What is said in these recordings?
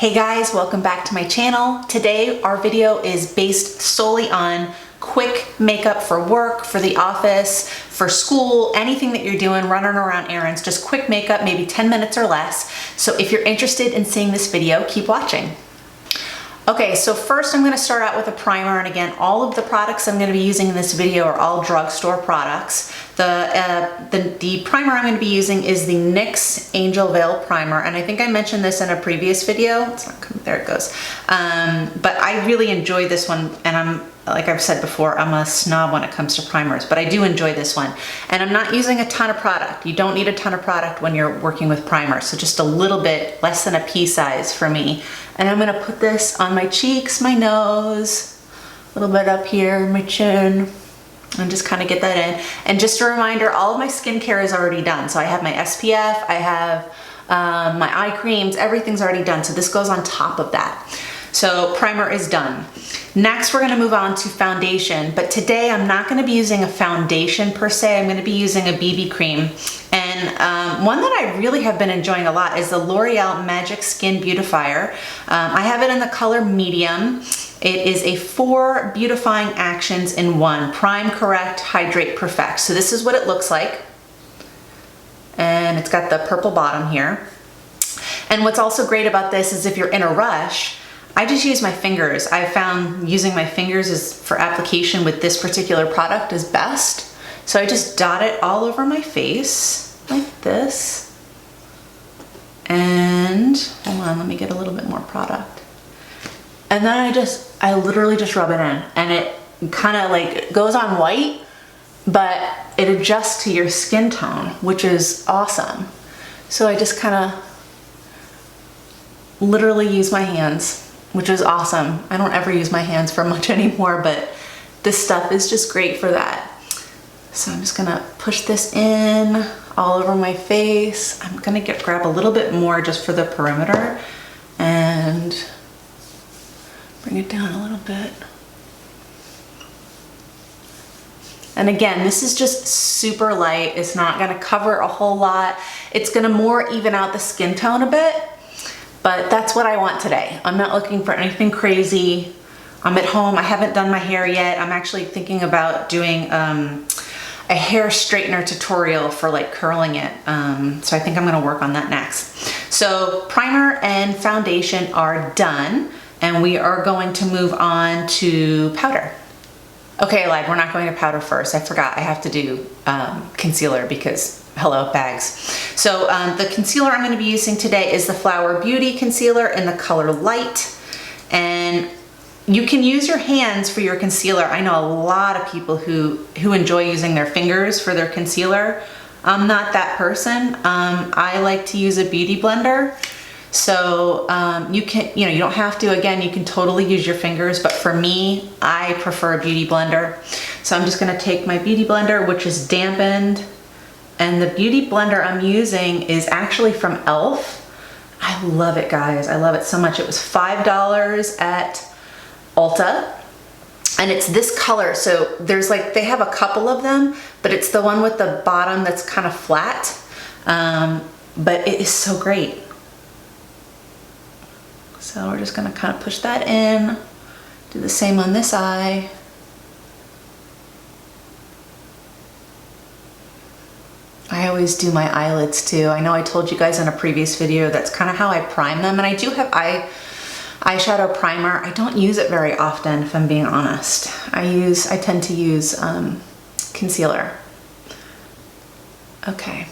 Hey guys, welcome back to my channel. Today our video is based solely on quick makeup for work, for the office, for school, anything that you're doing, running around errands, just quick makeup, maybe 10 minutes or less. So if you're interested in seeing this video, keep watching. Okay, so first I'm going to start out with a primer, and again, all of the products I'm going to be using in this video are all drugstore products. The primer I'm going to be using is the NYX Veil Primer, and I think I mentioned this in a previous video. It's not coming, there it goes. But I really enjoy this one, and like I've said before, I'm a snob when it comes to primers, but I do enjoy this one. And I'm not using a ton of product. You don't need a ton of product when you're working with primers, so just a little bit, less than a pea size for me. And I'm gonna put this on my cheeks, my nose, a little bit up here, my chin, and just kind of get that in. And just a reminder, all of my skincare is already done. So I have my SPF, I have my eye creams, everything's already done. So this goes on top of that. So primer is done. Next, we're gonna move on to foundation, but today I'm not gonna be using a foundation per se, I'm gonna be using a BB cream. And one that I really have been enjoying a lot is the Loreal Magic Skin Beautifier. I have it in the color medium. It is a 4 beautifying actions in 1, prime, correct, hydrate, perfect. So this is what it looks like. And it's got the purple bottom here. And what's also great about this is if you're in a rush, I just use my fingers. I found using my fingers is for application with this particular product is best. So I just dot it all over my face like this. And hold on, let me get a little bit more product. And then I literally just rub it in, and it kind of like goes on white, but it adjusts to your skin tone, which is awesome. So I just kind of literally use my hands, which is awesome. I don't ever use my hands for much anymore, but this stuff is just great for that. So I'm just gonna push this in all over my face. I'm gonna grab a little bit more just for the perimeter and bring it down a little bit. And again, this is just super light. It's not gonna cover a whole lot. It's gonna more even out the skin tone a bit. But that's what I want today. I'm not looking for anything crazy. I'm at home, I haven't done my hair yet. I'm actually thinking about doing a hair straightener tutorial for like curling it. So I think I'm gonna work on that next. So primer and foundation are done, and we are going to move on to powder. Okay, like we're not going to powder first. I forgot, I have to do concealer because hello, bags. So the concealer I'm gonna be using today is the Flower Beauty concealer in the color Light. And you can use your hands for your concealer. I know a lot of people who enjoy using their fingers for their concealer. I'm not that person. I like to use a beauty blender. So you don't have to, again, you can totally use your fingers, but for me, I prefer a beauty blender. So I'm just gonna take my beauty blender, which is dampened, and the beauty blender I'm using is actually from e.l.f. I love it, guys. I love it so much. It was $5 at Ulta, and it's this color. So there's like, they have a couple of them, but it's the one with the bottom that's kind of flat. But it is so great. So we're just gonna kind of push that in, do the same on this eye. I always do my eyelids too. I know I told you guys in a previous video, that's kind of how I prime them. And I do have eyeshadow primer. I don't use it very often, if I'm being honest. I tend to use concealer. Okay,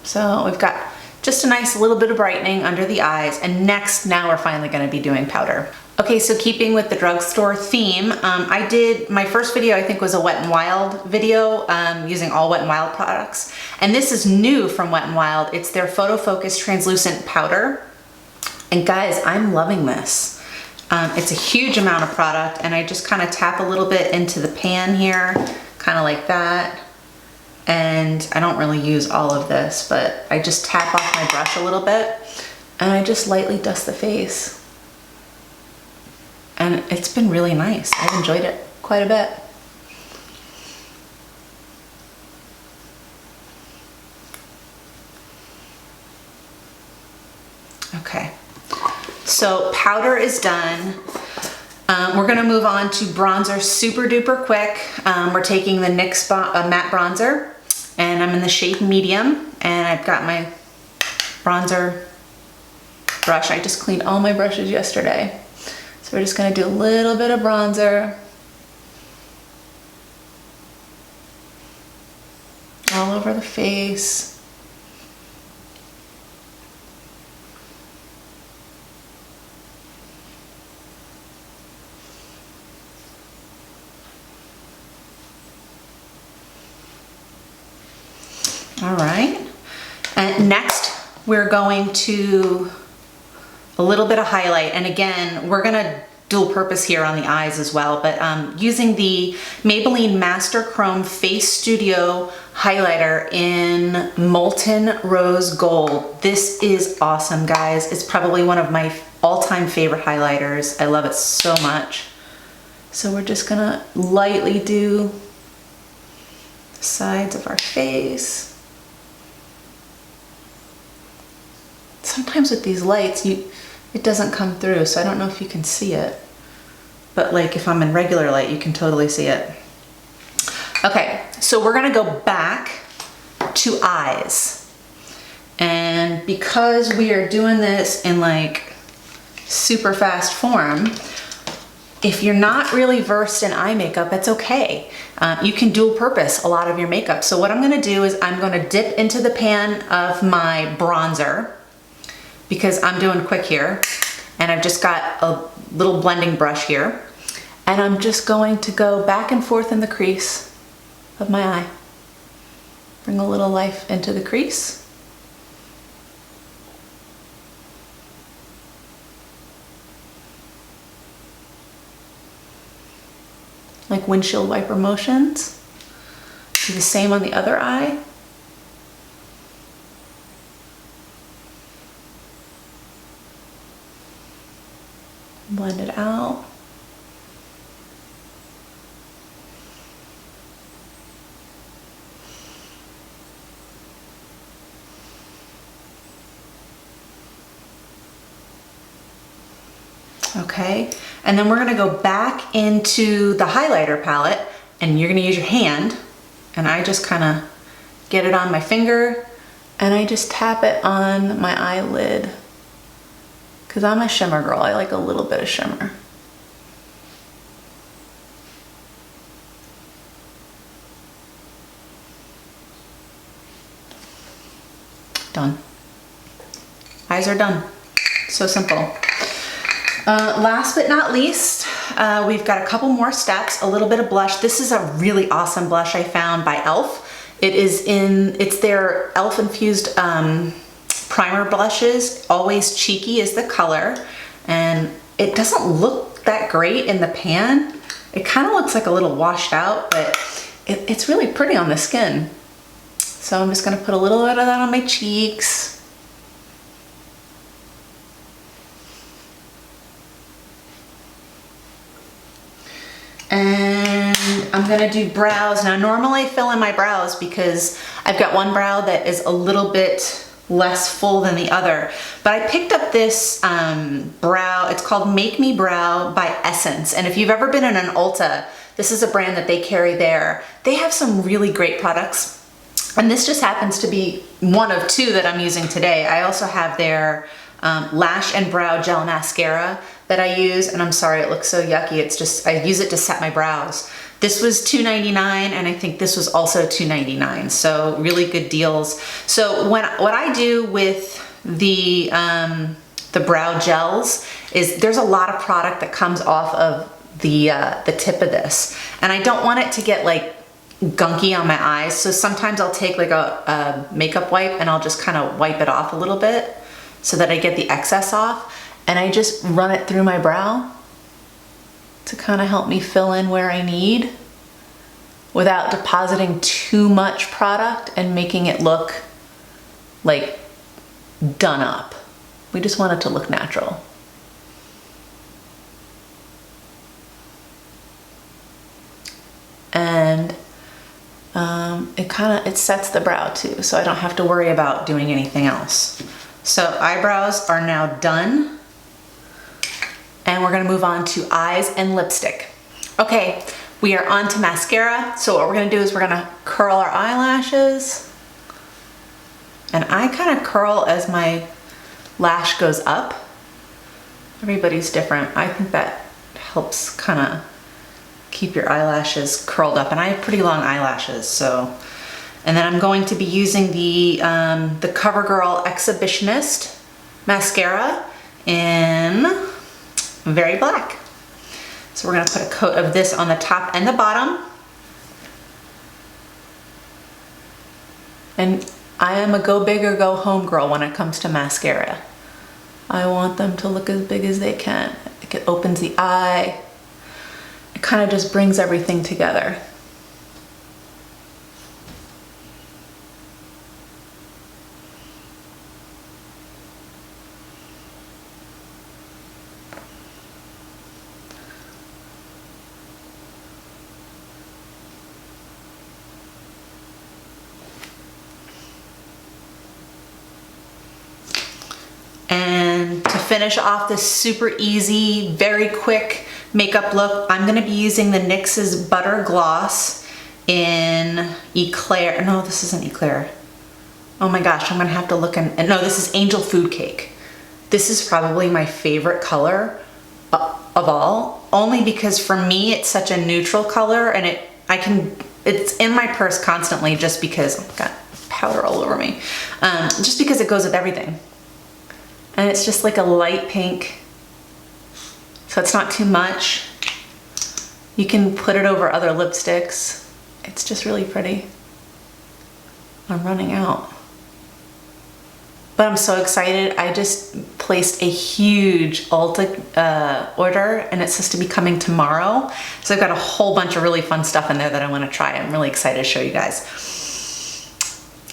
so we've got just a nice little bit of brightening under the eyes. And next, now we're finally gonna be doing powder. Okay, so keeping with the drugstore theme, I did, my first video I think was a Wet n Wild video using all Wet n Wild products. And this is new from Wet n Wild. It's their Photofocus translucent powder. And guys, I'm loving this. It's a huge amount of product, and I just kind of tap a little bit into the pan here, kind of like that. And I don't really use all of this, but I just tap off my brush a little bit, and I just lightly dust the face. And it's been really nice. I've enjoyed it quite a bit. Okay, So powder is done. We're gonna move on to bronzer super duper quick. We're taking the NYX matte bronzer, and I'm in the shade medium, and I've got my bronzer brush. I just cleaned all my brushes yesterday. So we're just gonna do a little bit of bronzer all over the face. All right, and next we're going to a little bit of highlight, and again, we're gonna dual purpose here on the eyes as well, but using the Mabyeline Master Chrome Face Studio highlighter in Molten Rose Gold. This is awesome, guys. It's probably one of my all-time favorite highlighters. I love it so much. So we're just gonna lightly do the sides of our face. Sometimes with these lights, it doesn't come through, so I don't know if you can see it. But like if I'm in regular light, you can totally see it. Okay, so we're gonna go back to eyes. And because we are doing this in like super fast form, if you're not really versed in eye makeup, it's okay. You can dual purpose a lot of your makeup. So what I'm gonna do is I'm gonna dip into the pan of my bronzer, because I'm doing quick here, and I've just got a little blending brush here, and I'm just going to go back and forth in the crease of my eye. Bring a little life into the crease. Like windshield wiper motions. Do the same on the other eye. Blend it out. Okay, and then we're gonna go back into the highlighter palette, and you're gonna use your hand, and I just kind of get it on my finger, and I just tap it on my eyelid. Because I'm a shimmer girl, I like a little bit of shimmer. Done. Eyes are done. So simple. Last but not least, we've got a couple more steps, a little bit of blush. This is a really awesome blush I found by e.l.f. It's their e.l.f. infused primer blushes. Always Cheeky is the color, and it doesn't look that great in the pan. It kind of looks like a little washed out, but it's really pretty on the skin. So I'm just gonna put a little bit of that on my cheeks. And I'm gonna do brows. Now normally I fill in my brows because I've got one brow that is a little bit less full than the other. But I picked up this brow, it's called Make Me Brow by Essence. And if you've ever been in an Ulta, this is a brand that they carry there. They have some really great products. And this just happens to be one of two that I'm using today. I also have their lash and brow gel mascara that I use, and I'm sorry it looks so yucky. It's just, I use it to set my brows. This was $2.99, and I think this was also $2.99, so really good deals. So what I do with the brow gels is there's a lot of product that comes off of the tip of this, and I don't want it to get like gunky on my eyes, so sometimes I'll take like a makeup wipe and I'll just kind of wipe it off a little bit so that I get the excess off, and I just run it through my brow to kind of help me fill in where I need without depositing too much product and making it look like done up. We just want it to look natural. And it sets the brow too, so I don't have to worry about doing anything else. So eyebrows are now done. and we're gonna move on to eyes and lipstick. Okay, we are on to mascara. So what we're gonna do is we're gonna curl our eyelashes. And I kind of curl as my lash goes up. Everybody's different. I think that helps kind of keep your eyelashes curled up. And I have pretty long eyelashes, so. And then I'm going to be using the Covergirl Exhibitionist mascara in Very Black. So we're gonna put a coat of this on the top and the bottom. And I am a go big or go home girl when it comes to mascara. I want them to look as big as they can. It opens the eye. It kind of just brings everything together. And to finish off this super easy, very quick makeup look, I'm gonna be using the NYX's Butter Gloss in Eclair. No, this isn't Eclair. Oh my gosh, I'm gonna have to look in, no, this is Angel Food Cake. This is probably my favorite color of all, only because for me, it's such a neutral color and it's in my purse constantly just because, I've got powder all over me, just because it goes with everything. And it's just like a light pink, so it's not too much. You can put it over other lipsticks. It's just really pretty. I'm running out. But I'm so excited. I just placed a huge Ulta order and it's supposed to be coming tomorrow. So I've got a whole bunch of really fun stuff in there that I want to try. I'm really excited to show you guys.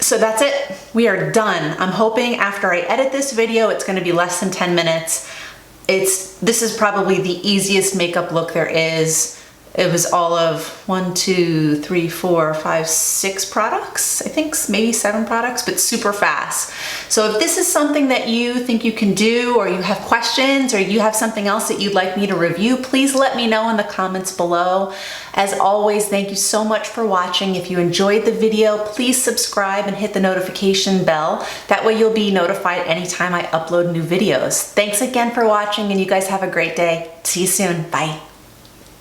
So that's it, we are done. I'm hoping after I edit this video, it's gonna be less than 10 minutes. This is probably the easiest makeup look there is. It was all of 1, 2, 3, 4, 5, 6 products, I think maybe 7 products, but super fast. So if this is something that you think you can do, or you have questions, or you have something else that you'd like me to review, please let me know in the comments below. As always, thank you so much for watching. If you enjoyed the video, please subscribe and hit the notification bell. That way you'll be notified anytime I upload new videos. Thanks again for watching, and you guys have a great day. See you soon, bye.